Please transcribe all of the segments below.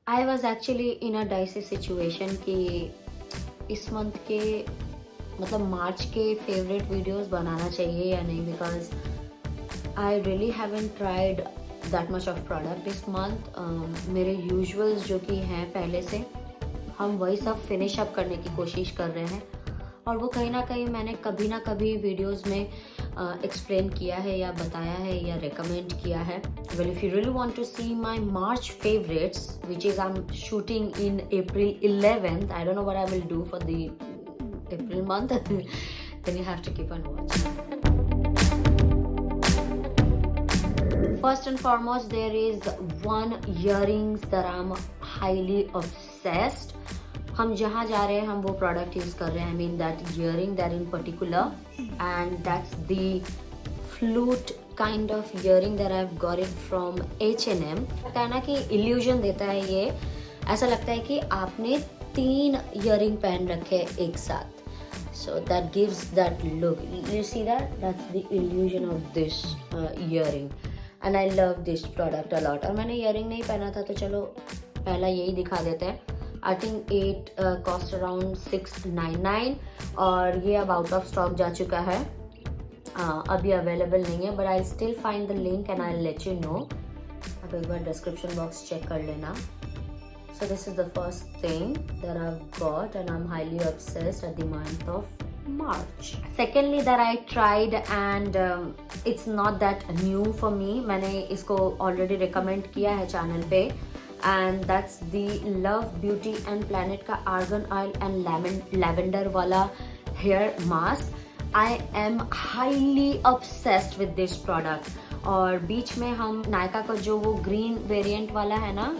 I was actually in a dicey situation कि इस month के मतलब मार्च के फेवरेट वीडियोस बनाना चाहिए या नहीं, because I really haven't tried that much of product this month. मेरे यूजुअल्स जो कि हैं पहले से, हम वही सब फिनिश अप करने की कोशिश कर रहे हैं, और वो कहीं ना कहीं मैंने कभी ना कभी वीडियोस में एक्सप्लेन किया है या बताया है या रिकमेंड किया है। Well, if you really want to see my March favourites which is I am shooting in April 11th, I don't know what I will do for the April month, then you have to keep on watching. First and foremost, there is one earrings that I'm highly obsessed. हम जहाँ जा रहे हैं हम वो product use कर रहे हैं, I mean that earring that in particular, and that's the flute kind of earring that I have got it from H&M। लगता है ना कि इल्यूजन देता है ये, ऐसा लगता है कि आपने 3 इयरिंग पहन रखे एक साथ, so that gives that look. You see that? That's the illusion of this earring, and I love this product a lot. और मैंने earring नहीं पहना था तो चलो पहला यही दिखा देते हैं। I think it cost around $699 और ये अब आउट ऑफ स्टॉक जा चुका है, अभी अवेलेबल नहीं है, but I still find the link and I let you know. अब एक बार डिस्क्रिप्शन बॉक्स चेक कर लेना। So this is the first thing that I've got and I'm highly obsessed at the month of March. Secondly that I tried and it's not that new for me. मैंने इसको already recommend किया है channel पे, and that's the Love Beauty and Planet का argan oil and lavender वाला hair mask. I am highly obsessed with this product. और बीच में हम नायका का जो वो ग्रीन वेरिएंट वाला है ना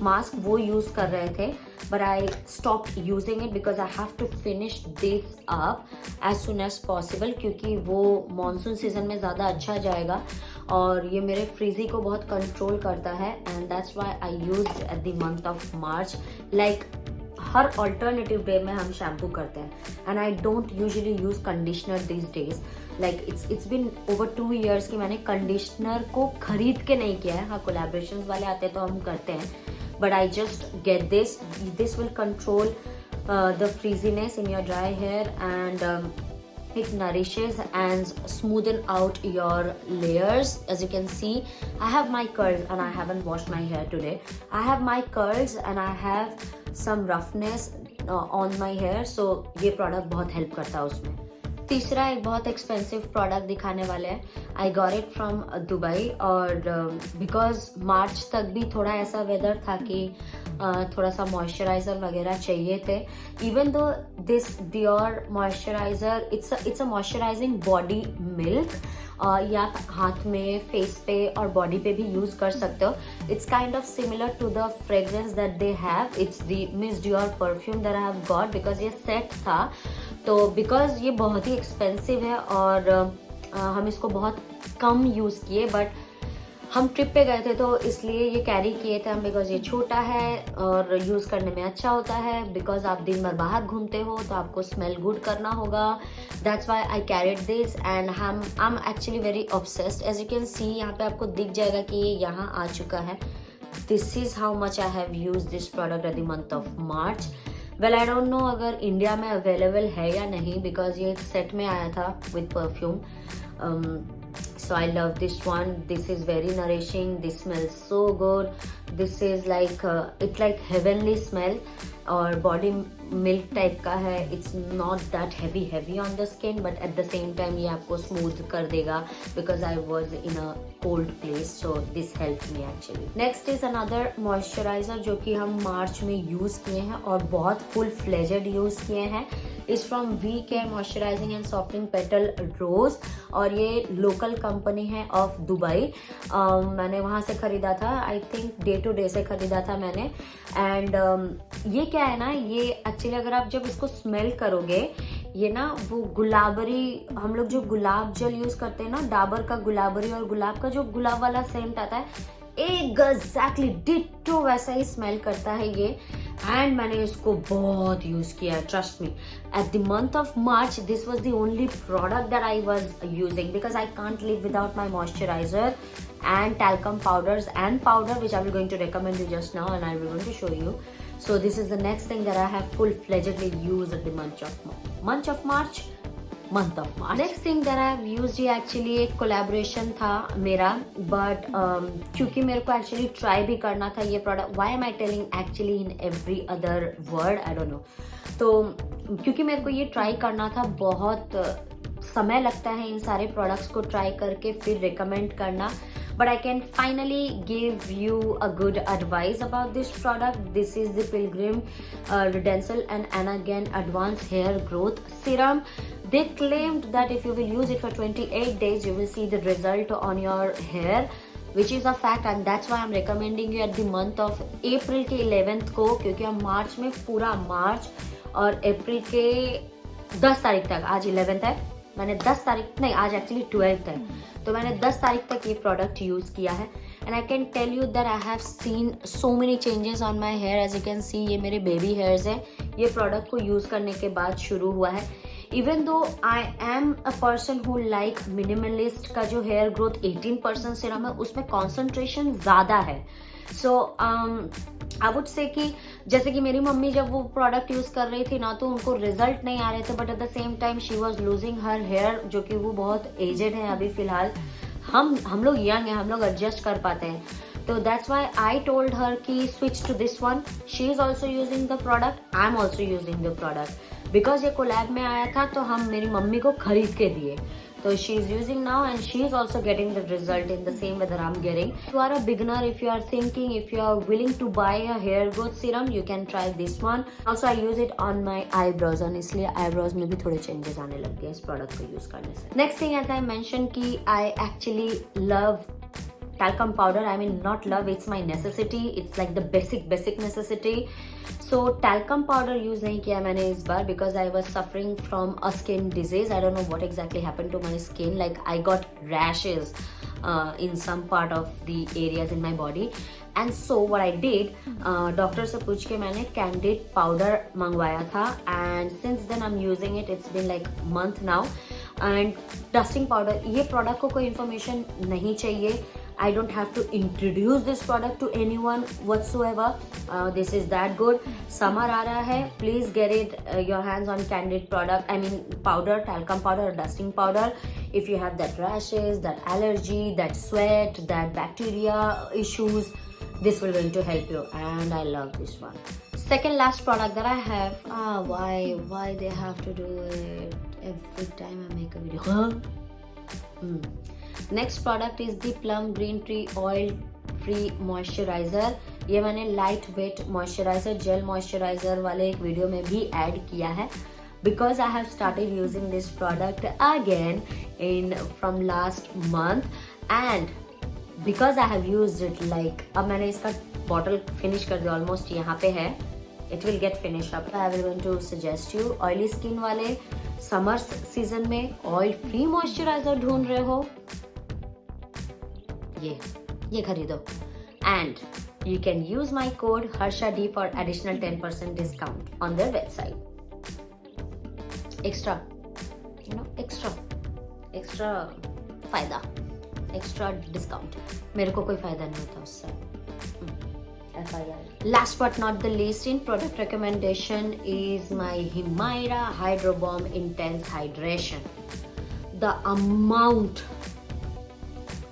मास्क, वो यूज कर रहे थे, but I stop using it because I have to finish this up as soon as possible, क्योंकि वो मॉनसून सीजन में ज़्यादा अच्छा जाएगा और ये मेरे फ्रीजी को बहुत कंट्रोल करता है, and that's why I use at the month of March. Like her alternative day में हम शैम्पू करते हैं, and I don't usually use conditioner this days. Like it's been over 2 years कि मैंने कंडीशनर को खरीद के नहीं किया है। हाँ, कोलैबोरेशन वाले आते हैं तो हम करते हैं, but I just get this. This will control the frizziness in your dry hair, and it nourishes and smoothen out your layers. As you can see, I have my curls and I haven't washed my hair today. I have my curls and I have some roughness on my hair, so ये product बहुत help करता है उसमें। तीसरा एक बहुत expensive product दिखाने वाले हैं। I got it from Dubai, और बिकॉज मार्च तक भी थोड़ा ऐसा वेदर था कि थोड़ा सा मॉइस्चराइजर वगैरह चाहिए थे। Even though this Dior moisturiser it's a moisturising body milk, ये आप हाथ में, फेस पे और बॉडी पे भी यूज कर सकते हो। It's kind of similar to the fragrance that they have. It's the Miss Dior perfume that I have got, because ये सेट था, तो बिकॉज ये बहुत ही एक्सपेंसिव है और हम इसको बहुत कम यूज़ किए, बट हम ट्रिप पे गए थे तो इसलिए ये कैरी किए थे हम, बिकॉज ये छोटा है और यूज़ करने में अच्छा होता है। बिकॉज आप दिन भर बाहर घूमते हो तो आपको स्मेल गुड करना होगा, that's why I carried this, and I am actually very obsessed. As you can see यहाँ पे आपको दिख जाएगा कि ये यहाँ आ चुका है। This is how much I have use this product at the month of March. Well, I don't know अगर इंडिया में अवेलेबल है या नहीं, बिकॉज ये एक सेट में आया था with perfume. So I love this one. This is very nourishing. This smells so good. This is like it's like heavenly smell, और बॉडी मिल्क टाइप का है। It's not that heavy on the skin, but at the same time ये आपको smooth कर देगा, because I was in a cold place, so this help me actually. Next is another moisturiser जो कि हम March में यूज किए हैं और बहुत फुल फ्लेजेड यूज किए हैं। Is from We Care moisturising and softening petal rose, और ये लोकल कंपनी है ऑफ दुबई। मैंने वहाँ से खरीदा था, I think day to day से खरीदा था मैंने। एंड ये क्या है ना, ये एक्चुअली अगर आप जब इसको स्मेल करोगे, ये ना वो गुलाबरी, हम लोग जो गुलाब जल यूज करते हैं ना, डाबर का गुलाबरी और गुलाब का जो गुलाब वाला सेंट आता है, एग्जैक्टली डिट्टो वैसा ही स्मेल करता है ये। एंड मैंने इसको बहुत यूज किया है, trust me. At the month of March this was the only product that I was using because I can't live without my moisturiser and talcum powders and powder which I will going to recommend you just now and I will going to show you. So this is the next thing that I have full-fledgedly used at the month of March. Next thing that I have used ये actually एक collaboration था मेरा, but क्योंकि मेरे को actually try भी करना था ये product. Why am I telling actually in every other word? I don't know. तो क्योंकि मेरे को ये try करना था, बहुत समय लगता है इन सारे products को try करके फिर recommend करना. But I can finally give you a good advice about this product. This is the Pilgrim Redensil and Anagen Advanced Hair Growth Serum. They claimed that if you will use it for 28 days, you will see the result on your hair, which is a fact, and that's why I'm recommending you at the month of April के 11th को, क्योंकि हम March में पूरा मार्च और अप्रैल के 10 तारीख तक, आज 11th है, मैंने 10 तारीख नहीं, आज एक्चुअली 12th है, तो मैंने 10 तारीख तक ये प्रोडक्ट यूज़ किया है. And I can tell you that I have seen so many changes on my hair. As you can see ये मेरे बेबी हेयर्स हैं, ये प्रोडक्ट को यूज़ करने के बाद शुरू हुआ है. Even though I am a person who like minimalist का जो हेयर ग्रोथ 18% सीरम है उसमें कॉन्सेंट्रेशन ज़्यादा है. सो आई वुड से कि जैसे कि मेरी मम्मी जब वो प्रोडक्ट यूज कर रही थी ना, तो उनको रिजल्ट नहीं आ रहे थे, but at the same time she was losing her hair, जो कि वो बहुत एजेड है अभी फिलहाल. हम लोग यंग हैं, हम लोग एडजस्ट कर पाते हैं. तो that's why I told her कि switch to this one. She is also using the product, I am also using the product. Because ये कोलैब में आया था तो हम मेरी मम्मी को खरीद के दिए. So she is using now and she is also getting the result in the same way that I'm getting. If you are a beginner, if you are thinking, if you are willing to buy a hair growth serum, you can try this one. Also I use it on my eyebrows and इसलिए eyebrows में भी थोड़े changes आने लग गए इस product को use करने से. Next thing as I mentioned कि I actually love talcum powder. I mean not love, it's my necessity. It's like the basic necessity. So talcum powder use नहीं किया मैंने इस बार because I was suffering from a skin disease. I don't know what exactly happened to my skin. Like I got rashes in some part of the areas in my body. And so what I did, doctor से पूछ के मैंने candid powder मंगवाया था. And since then I'm using it. It's been like month now. And dusting powder, ये product को कोई information नहीं चाहिए. I don't have to introduce this product to anyone whatsoever. This is that good. Summer आ रहा है, please get it your hands on candid product. I mean powder, talcum powder, dusting powder. If you have that rashes, that allergy, that sweat, that bacteria issues, this will going to help you. And I love this one. Second last product that I have. Why they have to do it every time I make a video? Next product is the Plum green tea oil free moisturiser. ये मैंने light weight moisturiser, gel moisturiser वाले एक video में भी add किया है because I have started using this product again in from last month. And because I have used it like, अब मैंने इसका बॉटल फिनिश कर दिया, ऑलमोस्ट यहाँ पे है. It will get finish up. I will going to suggest you, oily skin वाले summer season में ऑयल फ्री मॉइस्चराइजर ढूंढ रहे हो, ये खरीदो. And you can use my code हर्षाD for additional 10% discount on their website. Extra फायदा, extra discount. मेरे को कोई फायदा नहीं होता उससे. Last but not the least in product recommendation is my Himaira Hydro Bomb Intense Hydration. The amount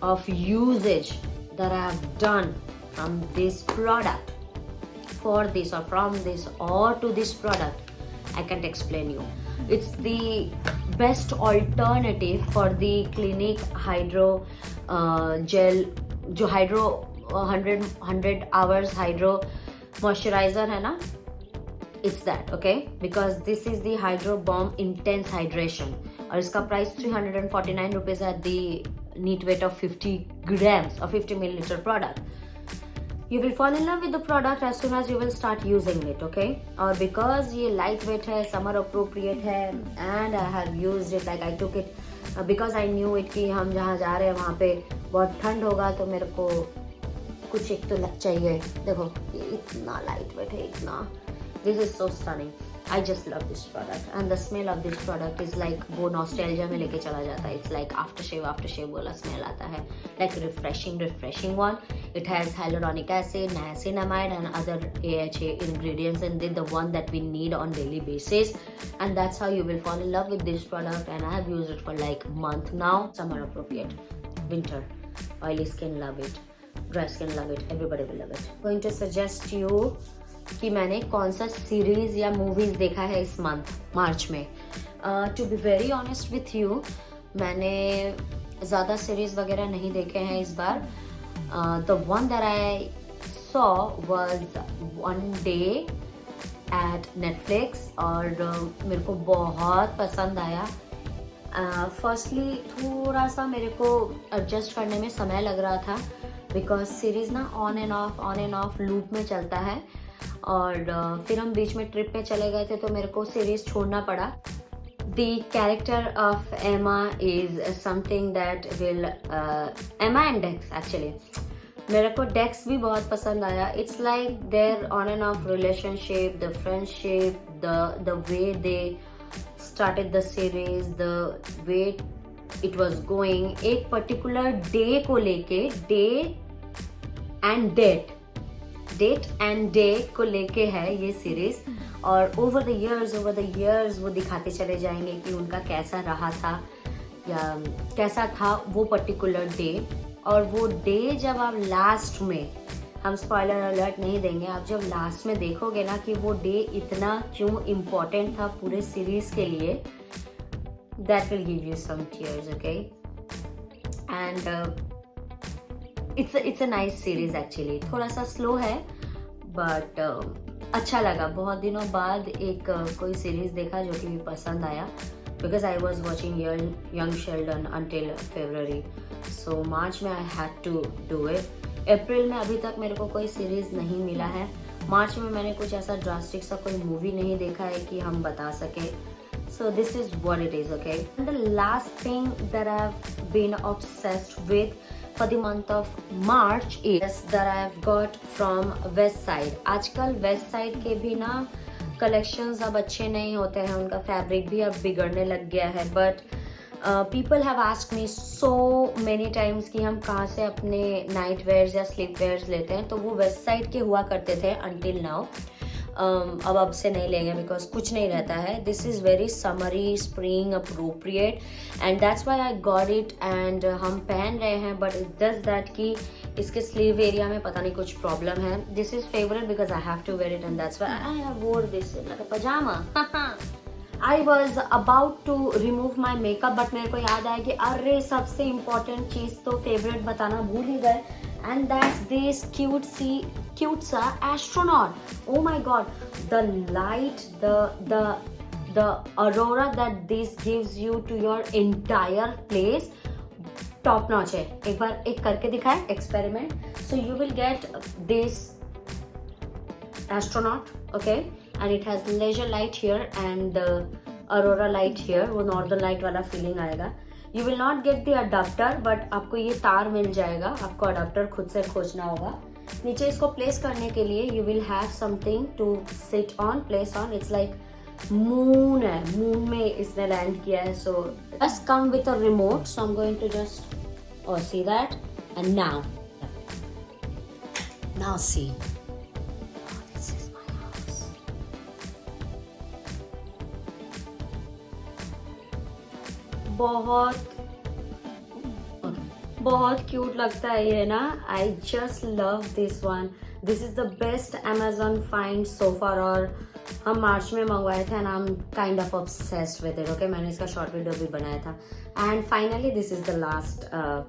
of usage that I have done from this product, for this or from this or to this product, I can't explain you. It's the best alternative for the Clinique Hydro Gel, जो Hydro 100 hours Hydro moisturizer है ना, it's that, okay? Because this is the Hydro Bomb Intense Hydration और इसका price 349 rupees at the neat weight of 50 grams or 50 milliliter product. You will fall in love with the product as soon as you will start using it, okay? और because ये lightweight है, summer appropriate है, and I have used it, like I took it because I knew it कि हम जहाँ जा रहे हैं वहाँ पे बहुत ठंड होगा, तो मेरे को कुछ एक तो चाहिए। देखो ये इतना लाइट वेट है, इतना, this is so stunning. I just love this product and the smell of this product is like वो nostalgia में लेके चला जाता है। It's like aftershave वाला smell आता है, like refreshing one. It has hyaluronic acid, niacinamide and other AHA ingredients in it, the one that we need on daily basis, and that's how you will fall in love with this product. And I have used it for like a month now. Summer appropriate, winter, oily skin love it, dry skin love it, everybody will love it. Going to suggest you कि मैंने कौन सा series या movies देखा है इस month March में। To be very honest with you, मैंने ज़्यादा सीरीज वगैरह नहीं देखे हैं इस बार। The one that I saw was one day at Netflix और मेरे को बहुत पसंद आया। फर्स्टली थोड़ा सा मेरे को एडजस्ट करने में समय लग रहा था, बिकॉज सीरीज ना ऑन एंड ऑफ लूप में चलता है, और फिर हम बीच में ट्रिप पे चले गए थे तो मेरे को सीरीज छोड़ना पड़ा। The character of Emma is something that will Emma and Dex actually, मेरे को Dex भी बहुत पसंद आया। It's like their on and off relationship, the friendship, the way they started the series, the way it was going, एक particular day को लेके date and day को लेके है ये सीरीज, और ओवर द इयर्स वो दिखाते चले जाएंगे कि उनका कैसा रहा था या कैसा था वो पर्टिकुलर डे। और वो डे जब आप लास्ट में, हम स्पॉइलर अलर्ट नहीं देंगे, आप जब लास्ट में देखोगे ना कि वो डे इतना क्यों इम्पोर्टेंट था पूरे सीरीज के लिए, that will give you some tears, okay. And it's a nice series actually. थोड़ा सा स्लो है बट अच्छा लगा। बहुत दिनों बाद एक कोई सीरीज देखा जो कि पसंद आया, because I was watching Young Sheldon until February, so March में I had to do it. April में अभी तक मेरे को कोई सीरीज नहीं मिला है। मार्च में मैंने कुछ ऐसा ड्रास्टिक सा कोई मूवी नहीं देखा है कि हम बता सके। So this is what it is, okay? And the last thing that I've been obsessed with for the month of March is that I've got from West Side. आजकल West Side के भी ना collections अब अच्छे नहीं होते हैं, उनका फैब्रिक भी अब बिगड़ने लग गया है। But people have asked me so many times कि हम कहाँ से अपने नाइट वेयर्स या स्लीप वेयर्स लेते हैं, तो वो West Side के हुआ करते थे until now. अब से नहीं लेंगे बिकॉज कुछ नहीं रहता है। This is very summary spring appropriate and that's why I got it, and हम पहन रहे हैं, बट इट डज दैट कि इसके स्लीव एरिया में पता नहीं कुछ प्रॉब्लम है। This is favourite because I have to wear it and that's why I have wore this like a pyjama. I was about to remove my makeup, but मेरे को याद आया कि अरे सबसे इम्पॉर्टेंट चीज़ तो फेवरेट बताना भूल ही गए, and that's this cute sa astronaut. Oh my god, the light, the aurora that this gives you to your entire place, top notch है। एक बार एक करके दिखाए experiment. So you will get this astronaut, okay, and it has laser light here and the aurora light here, वो northern light वाला feeling आएगा। You will not get the adapter, but आपको ये तार मिल जाएगा, आपको अडाप्टर खुद से खोजना होगा। नीचे इसको प्लेस करने के लिए you will have something to sit on, place on. It's like moon है, moon में इसने लैंड किया है। So just come with a remote. So I'm going to just see that, and now see. This is my house. बहुत cute लगता है ये ना। I just love this one. This is the best Amazon find so far, और हम March में मंगवाए थे and I am kind of obsessed with it, okay. मैंने इसका शॉर्ट वीडियो भी बनाया था। And finally this is the last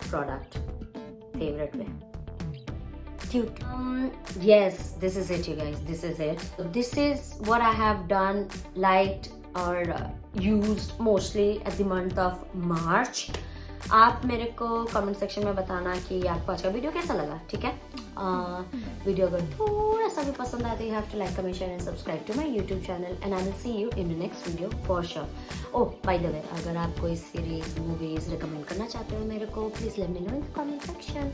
product, favourite में cute. Yes, this is it, you guys. This is it. This is what I have done, liked or used mostly at the month of March. आप मेरे को comment section में बताना कि आपको आज का वीडियो कैसा लगा, ठीक है। वीडियो अगर थोड़ा सा भी पसंद आया तो you have to like, comment, share and subscribe to my YouTube channel, and I will see you in the next video for sure. Oh by the way, अगर आप कोई सीरीज मूवीज रिकमेंड करना चाहते हो मेरे को, please let me know in the comment section.